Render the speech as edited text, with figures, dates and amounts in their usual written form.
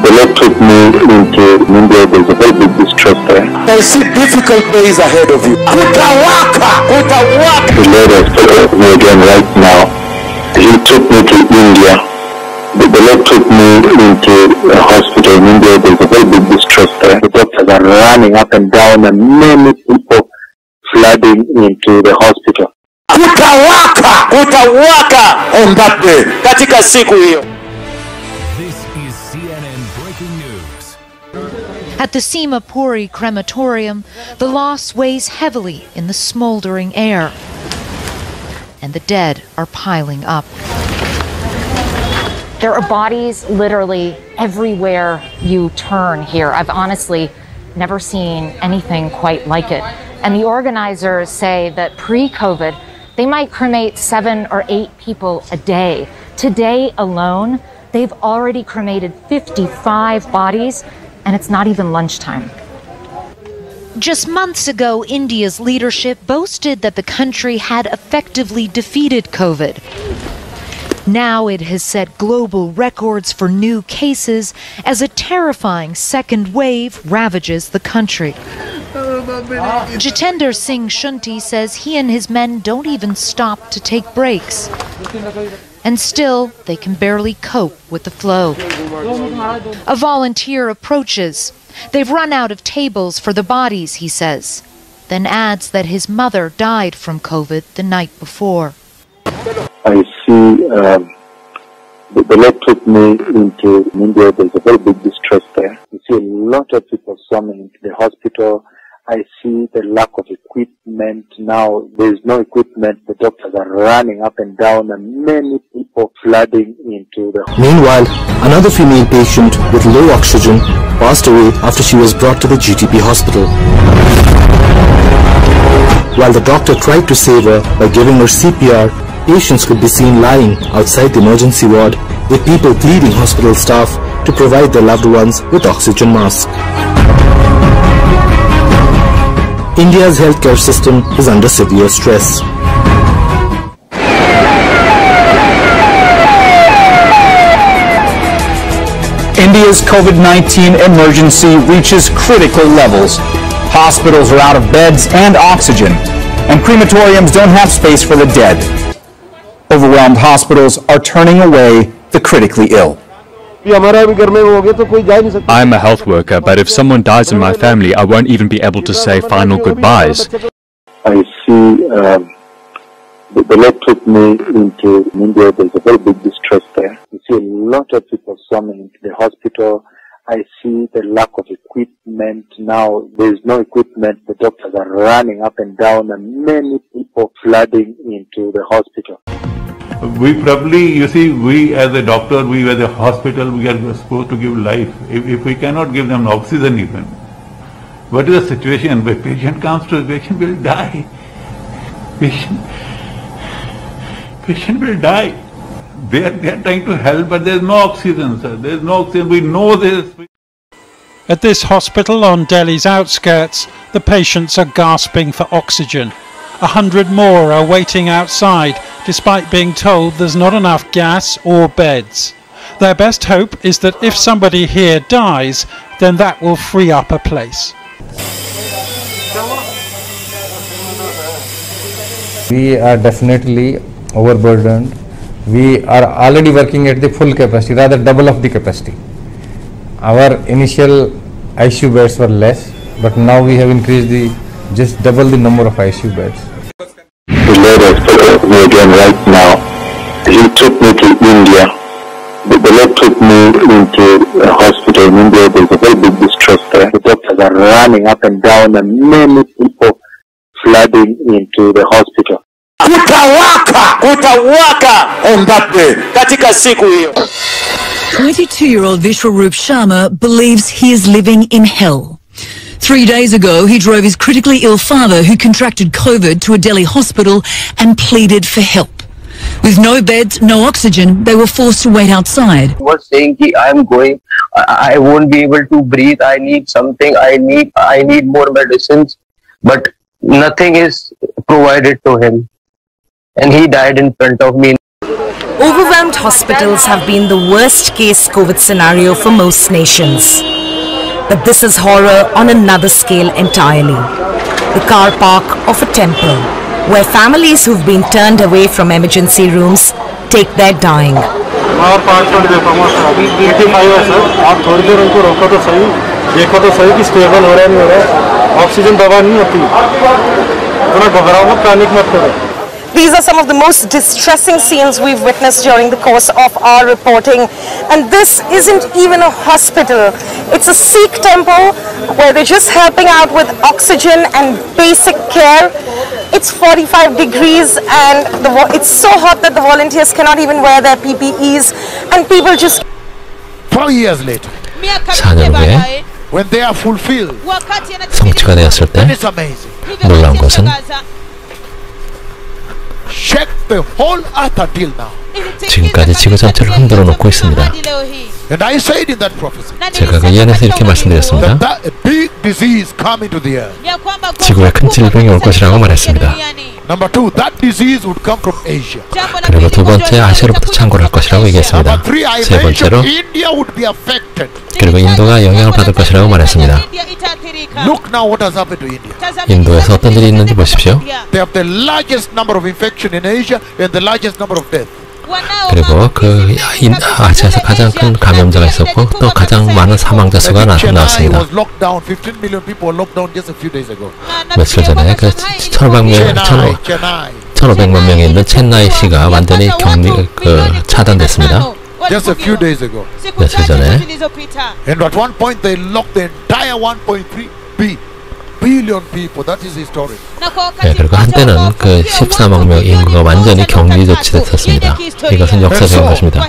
The Lord took me into India. There's a very big distress there. I see difficult days ahead of you. Kutawaka! Kutawaka! The Lord has taken me again right now. He took me to India. The Lord took me into a hospital in India. There's a very big distress there. The doctors are running up and down and many people flooding into the hospital. Kutawaka! Kutawaka! On that day. Katika siku hiyo. This is CNN Breaking News. At the Simapuri crematorium, the loss weighs heavily in the smoldering air, and the dead are piling up. There are bodies literally everywhere you turn here. I've honestly never seen anything quite like it. And the organizers say that pre-COVID, they might cremate 7 or 8 people a day. Today alone, they've already cremated 55 bodies, and it's not even lunchtime. Just months ago, India's leadership boasted that the country had effectively defeated COVID. Now it has set global records for new cases as a terrifying second wave ravages the country. Jitender Singh Shunti says he and his men don't even stop to take breaks. And still, they can barely cope with the flow. A volunteer approaches. They've run out of tables for the bodies, he says. Then adds that his mother died from COVID the night before. I see the Lord took me into India. There's a very big distress there. You see a lot of people swarming into the hospital. I see the lack of equipment now. There's no equipment. The doctors are running up and down and many people flooding into the hospital. Meanwhile, another female patient with low oxygen passed away after she was brought to the GTP hospital. While the doctor tried to save her by giving her CPR, patients could be seen lying outside the emergency ward with people pleading hospital staff to provide their loved ones with oxygen masks. India's healthcare system is under severe stress. India's COVID-19 emergency reaches critical levels. Hospitals are out of beds and oxygen, and crematoriums don't have space for the dead. Overwhelmed hospitals are turning away the critically ill. I'm a health worker, but if someone dies in my family, I won't even be able to say final goodbyes. I see the Lord took me into India. There's a very big distress there. You see a lot of people swarming into the hospital. I see the lack of equipment now. There's no equipment. The doctors are running up and down and many people flooding into the hospital. We probably, you see, we as a doctor, we as a hospital, we are supposed to give life. If we cannot give them oxygen even, what is the situation? When patient comes to, the patient will die. Patient will die. They are trying to help, but there is no oxygen, sir. There is no oxygen. We know this. At this hospital on Delhi's outskirts, the patients are gasping for oxygen. 100 more are waiting outside, despite being told there's not enough gas or beds. Their best hope is that if somebody here dies, then that will free up a place. We are definitely overburdened. We are already working at the full capacity, rather double of the capacity. Our initial ICU beds were less, but now we have increased just double the number of ICU beds. The Lord has taken me again right now. He took me to India. The Lord took me into a hospital in India. There's a very big distress there. The doctors are running up and down and many people flooding into the hospital. Kutawaka! Kutawaka! On that day. Katika siku hiyo. 22-year-old Vishwarup Sharma believes he is living in hell. 3 days ago, he drove his critically ill father, who contracted COVID, to a Delhi hospital and pleaded for help. With no beds, no oxygen, they were forced to wait outside. He was saying, I am going, I won't be able to breathe, I need something, I need more medicines, but nothing is provided to him. And he died in front of me. Overwhelmed hospitals have been the worst case COVID scenario for most nations. But this is horror on another scale entirely. The car park of a temple, where families who've been turned away from emergency rooms take their dying. These are some of the most distressing scenes we've witnessed during the course of our reporting. And this isn't even a hospital. It's a Sikh temple where they're just helping out with oxygen and basic care. It's 45 degrees and it's so hot that the volunteers cannot even wear their PPEs. And people just... 4 years later, 4년 후에 when they are fulfilled, 성취가 되었을 때 놀라운 것은 shake the whole earth until now. 지금까지 지구 전체를 흔들어 놓고 있습니다. And I said in that prophecy, 제가 그 예언에서 이렇게 말씀드렸습니다. that a big disease come into the earth. 지구에 큰 질병이 올 것이라고 말했습니다. Number 2, that disease would come from Asia. 그리고 두 번째, 아시아로부터 창궐 할 것이라고 얘기했습니다. 세 번째로, India would be affected. 그리고 인도가 영향을 받을 것이라고 말했습니다. Look now what has happened to India. 인도에서 어떤 일이 있는지 보십시오. They have the largest number of infection in Asia and the largest number of deaths. 그리고 그 아시아에서 가장 큰 감염자가 있었고 또 가장 많은 사망자 수가 나왔습니다. 며칠 전에 그 1,500만 명이 있는 첸나이시가 완전히 차단됐습니다. Just a few days ago. 며칠 전에. And at one point they locked the entire 1.3 billion people. That is historic. 네, 그리고 한때는 그 14만 명 인구가 완전히 격리 조치됐었습니다. 이것은 역사적인 것입니다.